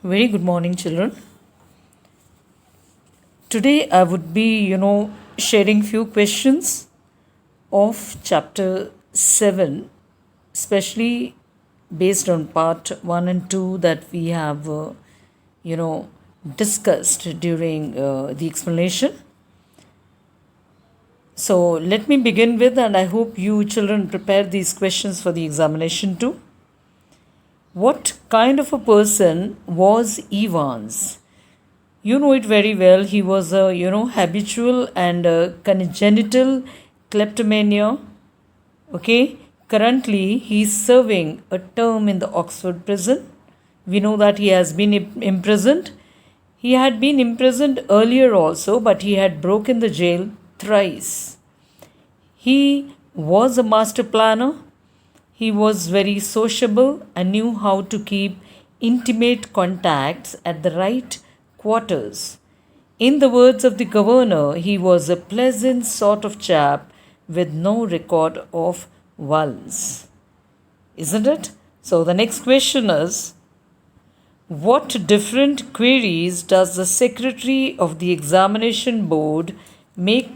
Very good morning, children. Today I would be, sharing few questions of chapter 7, especially based on part 1 and 2 that we have, you know, discussed during the explanation. So let me begin with, and I hope you children prepare these questions for the examination too. What kind of a person was Evans? You know it very well. He was a, habitual and congenital kleptomania. Okay. Currently, he is serving a term in the Oxford prison. We know that he has been imprisoned. He had been imprisoned earlier also, but he had broken the jail thrice. He was a master planner. He was very sociable and knew how to keep intimate contacts at the right quarters. In the words of the governor, he was a pleasant sort of chap with no record of violence. Isn't it? So the next question is, what different queries does the secretary of the examination board make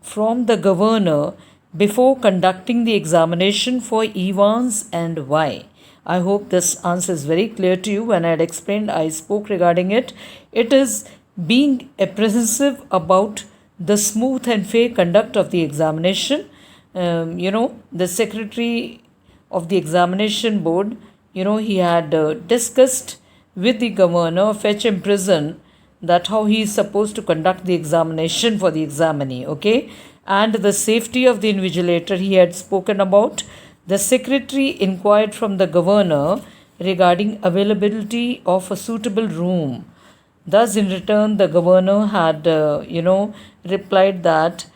from the governor before conducting the examination for Evans, and why? I hope this answer is very clear to you. When I had explained, I spoke regarding it. It is being apprehensive about the smooth and fair conduct of the examination. The secretary of the examination board, he had discussed with the governor of Fetcham prison that how he is supposed to conduct the examination for the examinee, okay? And the safety of the invigilator he had spoken about. The secretary inquired from the governor regarding availability of a suitable room. Thus, in return, the governor had, replied that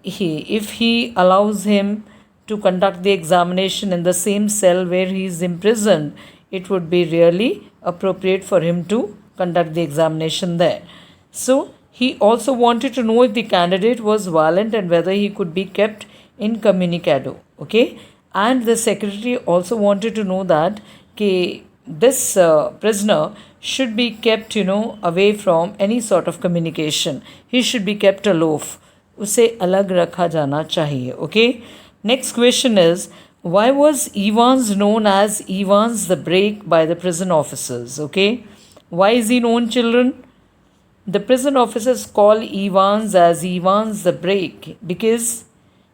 if he allows him to conduct the examination in the same cell where he is imprisoned, it would be really appropriate for him to conduct the examination there. So, he also wanted to know if the candidate was violent and whether he could be kept incommunicado. Okay, and the secretary also wanted to know that this prisoner should be kept, away from any sort of communication. He should be kept aloof. उसे अलग रखा जाना चाहिए. Okay. Next question is, why was Evans known as Evans the Break by the prison officers? Okay. Why is he known, children? The prison officers call Evans as Evans the Break because,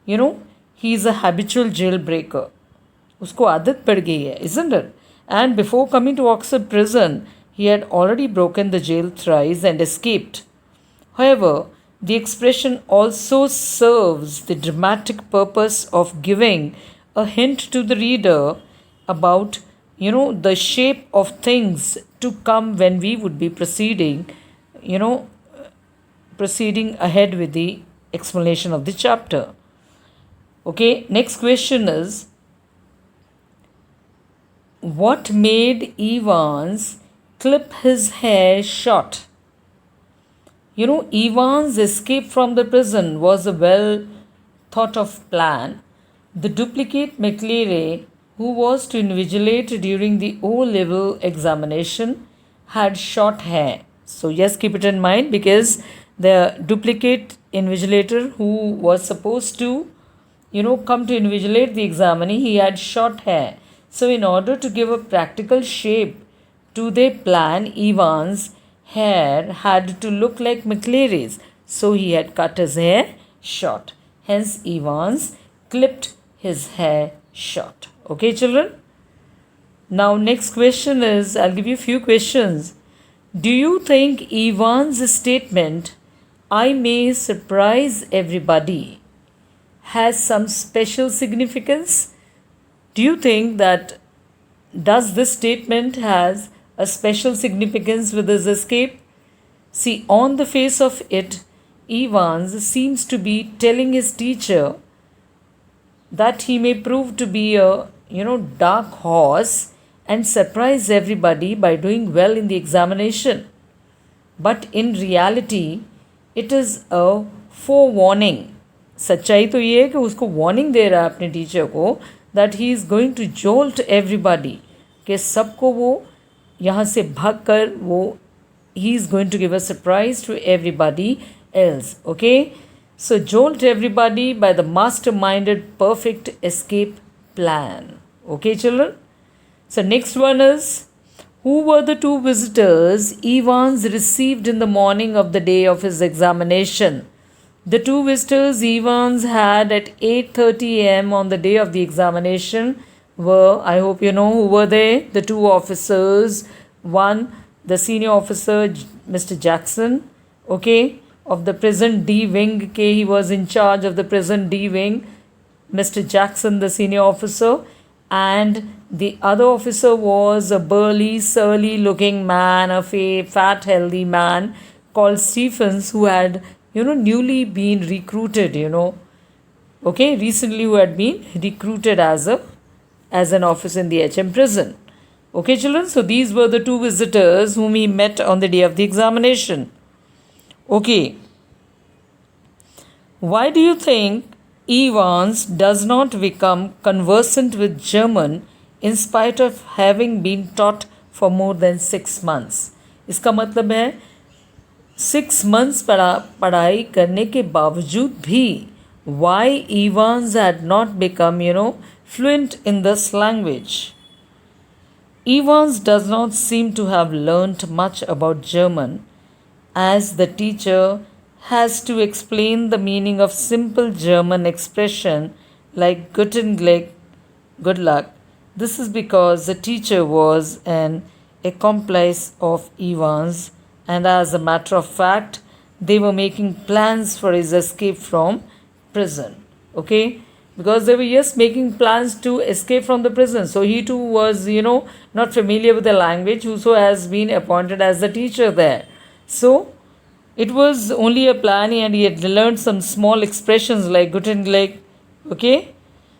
he is a habitual jailbreaker. उसको आदत पड़ गई है, isn't it? And before coming to Oxford prison, he had already broken the jail thrice and escaped. However, the expression also serves the dramatic purpose of giving a hint to the reader about, the shape of things to come when we would be proceeding ahead with the explanation of the chapter. Okay, next question is, what made Evans clip his hair short? Evans' escape from the prison was a well thought of plan. The duplicate McLeary, who was to invigilate during the O-level examination, had short hair. So, yes, keep it in mind because the duplicate invigilator who was supposed to, come to invigilate the examinee, he had short hair. So, in order to give a practical shape to their plan, Evans' hair had to look like McLeary's. So, he had cut his hair short. Hence, Evans clipped his hair short. Okay, children? Now, next question is, I'll give you a few questions. Do you think Evans' statement, I may surprise everybody, has some special significance? Do you think that does this statement has a special significance with his escape? See, on the face of it, Evans seems to be telling his teacher that he may prove to be a, dark horse and surprise everybody by doing well in the examination. But in reality, it is a forewarning. सच्चाई तो ये है कि उसको warning दे रहा है अपने teacher को that he is going to jolt everybody, कि सबको वो यहाँ से भाग कर वो he is going to give a surprise to everybody else. Okay, so jolt everybody by the masterminded perfect escape plan. Okay, children. So next one is, who were the two visitors Evans received in the morning of the day of his examination? The two visitors Evans had at 8:30 a.m. on the day of the examination were, I hope you know who were they, the two officers. One, the senior officer, Mr. Jackson, okay, of the prison D wing. Okay, he was in charge of the prison D wing. Mr. Jackson, the senior officer, and the other officer was a burly, surly looking man, a fat, healthy man called Stephens, who had, newly been recruited, okay, recently who had been recruited as an officer in the HM prison. Okay, children, so these were the two visitors whom he met on the day of the examination. Okay, why do you think Evans does not become conversant with German in spite of having been taught for more than 6 months? इसका मतलब है 6 months पढ़ाई करने के बावजूद भी why Evans had not become, fluent in this language. Evans does not seem to have learnt much about German, as the teacher has to explain the meaning of simple German expression like Guten Glück, good luck. This is because the teacher was an accomplice of Evans, and as a matter of fact, they were making plans for his escape from prison. Okay, because they were just making plans to escape from the prison. So he too was, not familiar with the language, whoso has been appointed as the teacher there. So it was only a plan, and he had learned some small expressions like Guten Glück, okay?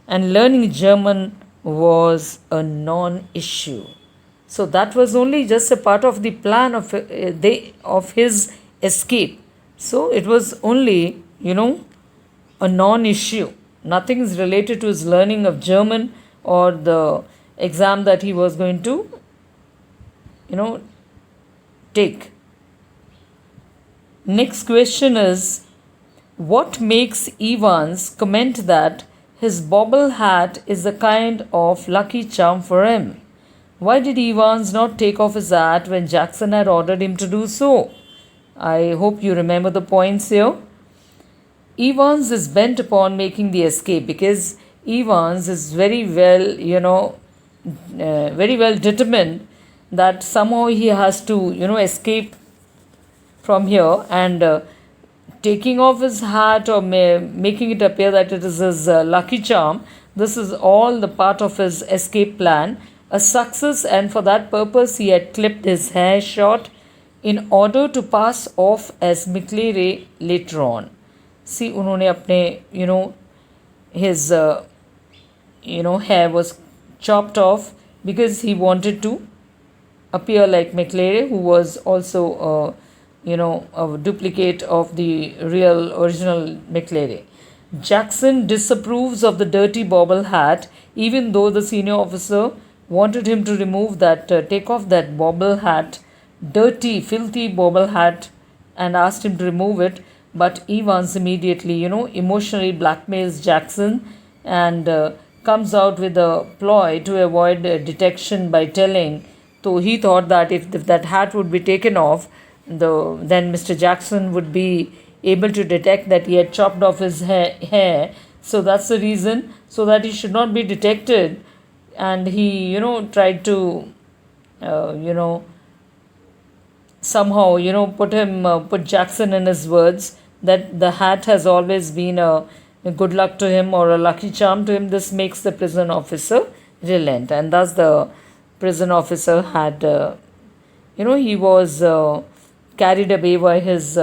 And learning German was a non-issue. So that was only just a part of the plan of his escape. So it was only, a non-issue. Nothing is related to his learning of German or the exam that he was going to, take. Next question is, what makes Evans comment that his bobble hat is a kind of lucky charm for him? Why did Evans not take off his hat when Jackson had ordered him to do so? I hope you remember the points here. Evans is bent upon making the escape because Evans is very well determined that somehow he has to, escape from here, and taking off his hat or making it appear that it is his lucky charm, this is all the part of his escape plan, a success, and for that purpose he had clipped his hair short in order to pass off as McClary later on. See, उन्होंने अपने his hair was chopped off because he wanted to appear like McClary, who was also a duplicate of the real original McClary. Jackson disapproves of the dirty bobble hat, even though the senior officer wanted him to remove that, take off that bobble hat, dirty, filthy bobble hat, and asked him to remove it. But Evans immediately, emotionally blackmails Jackson and comes out with a ploy to avoid detection by telling. So he thought that if that hat would be taken off, then Mr. Jackson would be able to detect that he had chopped off his hair. So that's the reason, so that he should not be detected. And he, tried to, somehow, put Jackson in his words that the hat has always been a good luck to him or a lucky charm to him. This makes the prison officer relent. And thus the prison officer had, he was carried away by his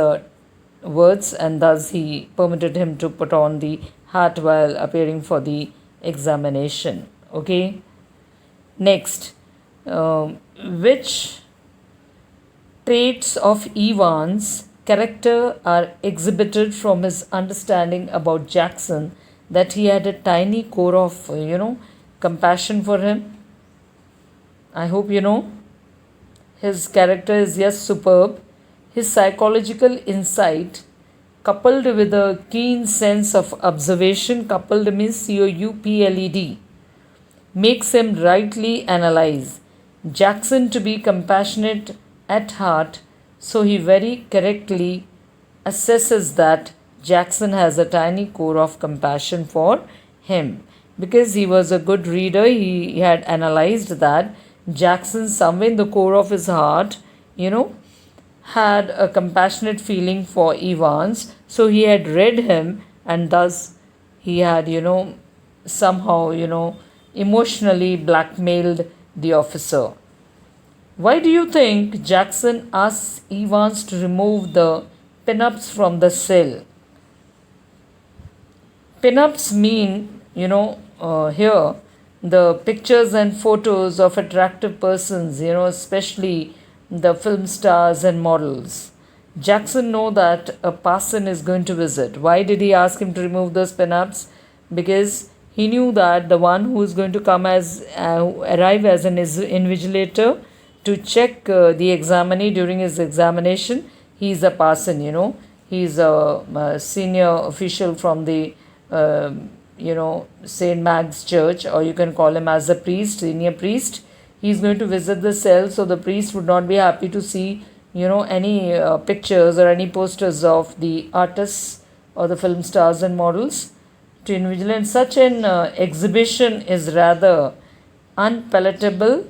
words, and thus he permitted him to put on the hat while appearing for the examination. Okay. Next, which traits of Evans' character are exhibited from his understanding about Jackson that he had a tiny core of, compassion for him? I hope you know. his character is yes superb. His psychological insight, coupled with a keen sense of observation, coupled means COUPLED, makes him rightly analyze Jackson to be compassionate at heart, so he very correctly assesses that Jackson has a tiny core of compassion for him. Because he was a good reader, he had analyzed that Jackson, somewhere in the core of his heart, had a compassionate feeling for Evans. So he had read him, and thus he had, somehow, emotionally blackmailed the officer. Why do you think Jackson asks Evans to remove the pinups from the cell? Pinups mean, here the pictures and photos of attractive persons, especially the film stars and models. Jackson know that a person is going to visit. Why did he ask him to remove those pinups? Because he knew that the one who is going to come as arrive as an invigilator to check the examinee during his examination, he is a person. He is a senior official from the St. Mag's Church, or you can call him as a priest, senior priest. He is going to visit the cell, so the priest would not be happy to see, any pictures or any posters of the artists or the film stars and models to invigilate. Such an exhibition is rather unpalatable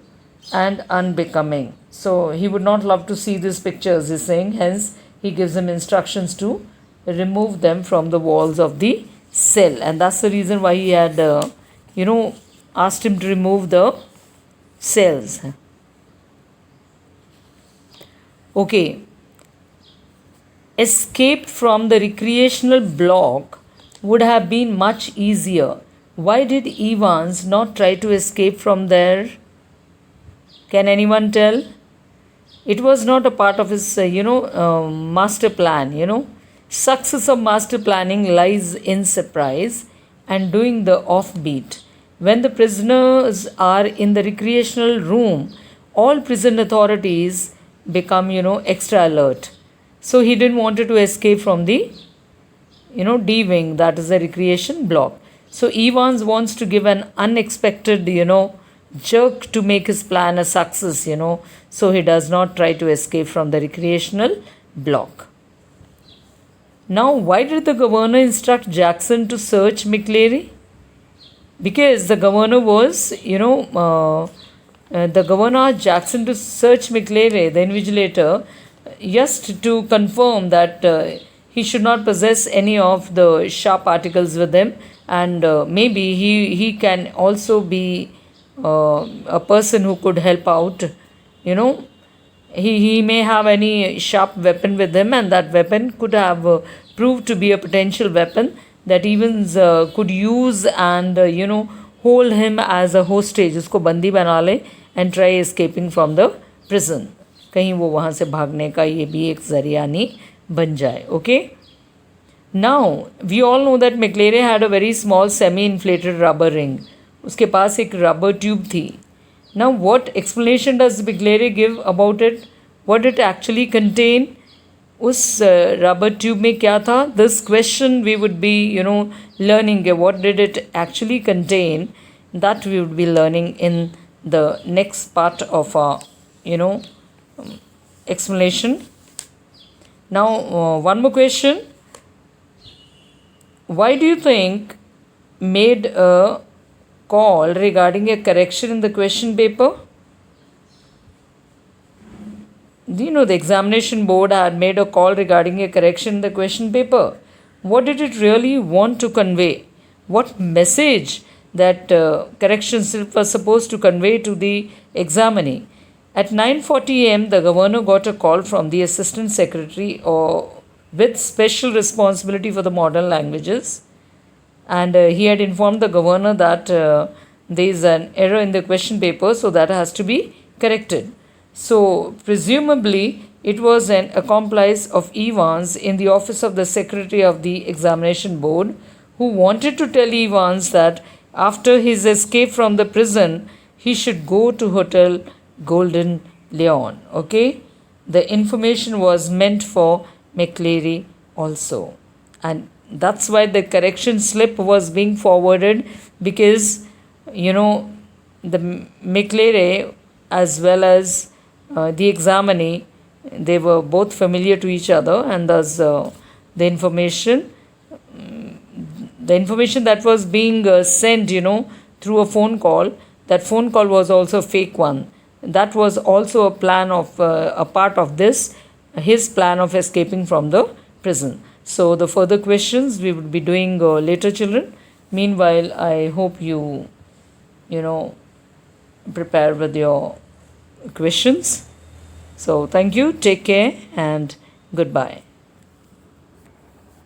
and unbecoming. So he would not love to see these pictures, he's saying. Hence, he gives him instructions to remove them from the walls of the cell. And that's the reason why he had, asked him to remove the cells. Okay. Escape from the recreational block would have been much easier. Why did Evans not try to escape from there? Can anyone tell? It was not a part of his, master plan, Success of master planning lies in surprise and doing the offbeat. When the prisoners are in the recreational room, all prison authorities become, extra alert. So he didn't want to escape from the, D wing, that is the recreation block. So Evans wants to give an unexpected, jerk to make his plan a success, So he does not try to escape from the recreational block. Now, why did the governor instruct Jackson to search McClary? Because the governor was, the governor asked Jackson to search McClary, the invigilator, just to confirm that he should not possess any of the sharp articles with him, and maybe he can also be a person who could help out, He may have any sharp weapon with him, and that weapon could have proved to be a potential weapon that Evans could use and, hold him as a hostage, उसको बंदी बना ले and try escaping from the prison. कहीं वो वहाँ से भागने का ये भी एक ज़रिया नहीं बन जाए. Okay? Now, we all know that McClary had a very small semi-inflated rubber ring. उसके पास एक rubber tube थी. Now, what explanation does McClary give about it? What did it actually contain? उस rubber tube में क्या था? This question we would be, learning. What did it actually contain? That we would be learning in the next part of our, explanation. Now, one more question. Why do you think made a call regarding a correction in the question paper? The examination board had made a call regarding a correction in the question paper. What did it really want to convey? What message that correction slip was supposed to convey to the examinee? At 9:40 a.m., the governor got a call from the assistant secretary with special responsibility for the modern languages. And he had informed the governor that there is an error in the question paper, so that has to be corrected. So, presumably, it was an accomplice of Evans in the office of the secretary of the examination board who wanted to tell Evans that after his escape from the prison, he should go to Hotel Golden Leon. Okay, the information was meant for McCleary also, and that's why the correction slip was being forwarded, because the McCleary as well as the examinee, they were both familiar to each other, and thus the information that was being sent through a phone call, that phone call was also a fake one. That was also a plan of a part of this, his plan of escaping from the prison. So the further questions we would be doing later, children. Meanwhile, I hope you prepare with your questions. So thank you, take care, and goodbye.